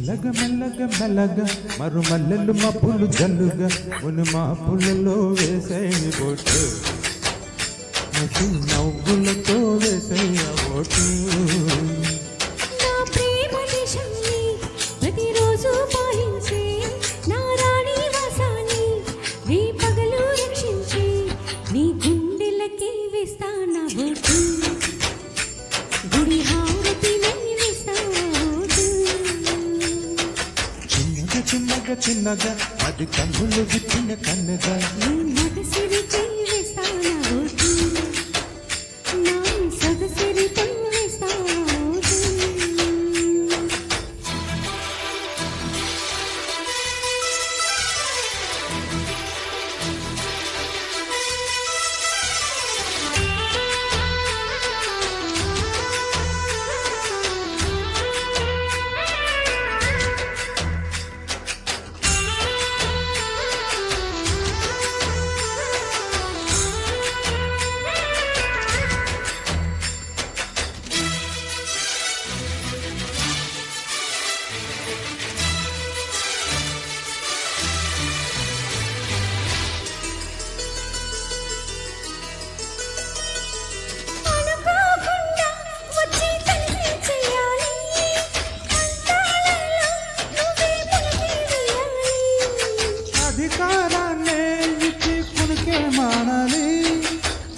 మెల్లగా మెల్లగా మెల్లగా మరుమల్లెలు మబ్బులు జల్లుగా ముని మాపులలో వేసేయి బొట్టు ముసి నవ్వులతో వేసేయ బొట్టు చిన్నగా చిన్నగా అది కన్నులు విప్పిన కన్నగా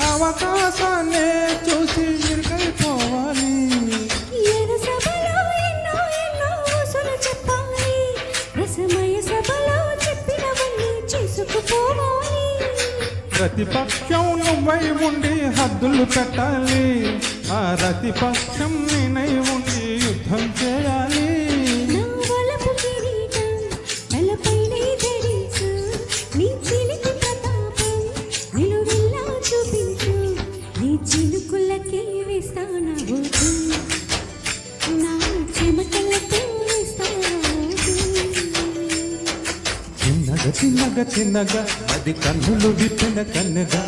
అవకాశాన్నే చూసి ఇరుకైపోవాలి ప్రతిపక్షం నువ్వై ఉండి హద్దులు పెట్టాలి ఆ ప్రతిపక్షం నేనై ఉండి యుద్ధం చేయాలి చిలుకులకి వేస్తానా నా చెమటలతో చిన్నగా చిన్నగా చిన్నగా అది కన్నులు విప్పిన కన్నగా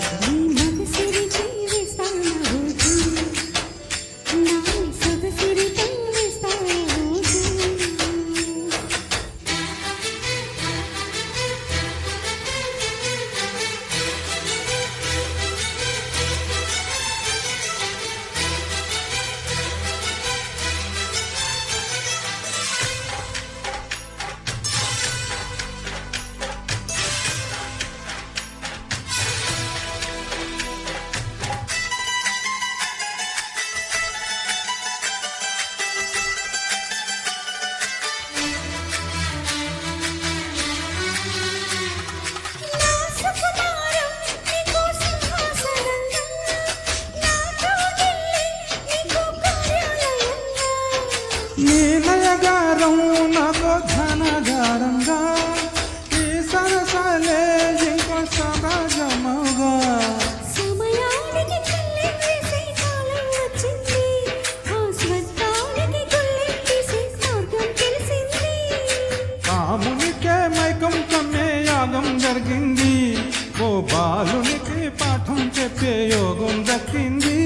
నీ నయగారం నాకు ధనగారంగా ఈ సరసాలే ఇంకో సహజమవుగా కామునికే మైకం కమ్మే యాగం జరిగింది ఓ బాలునికి పాఠం చెప్పే యోగం దక్కింది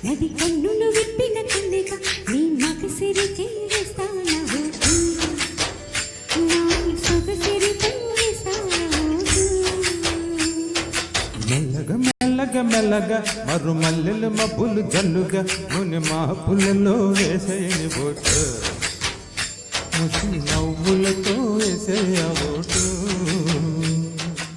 నది కన్నులు విప్పిన కన్నెక నీ మగసిరికి వేస్తానా నా సొగసిరితో వేస్తానా మెల్లగా మెల్లగా మెల్లగా మరుమల్లెలు మబ్బులు జల్లుగా ముని మాపులలో వేసేయని బొట్టు ముసి నవ్వులతో వేసేయ బొట్టు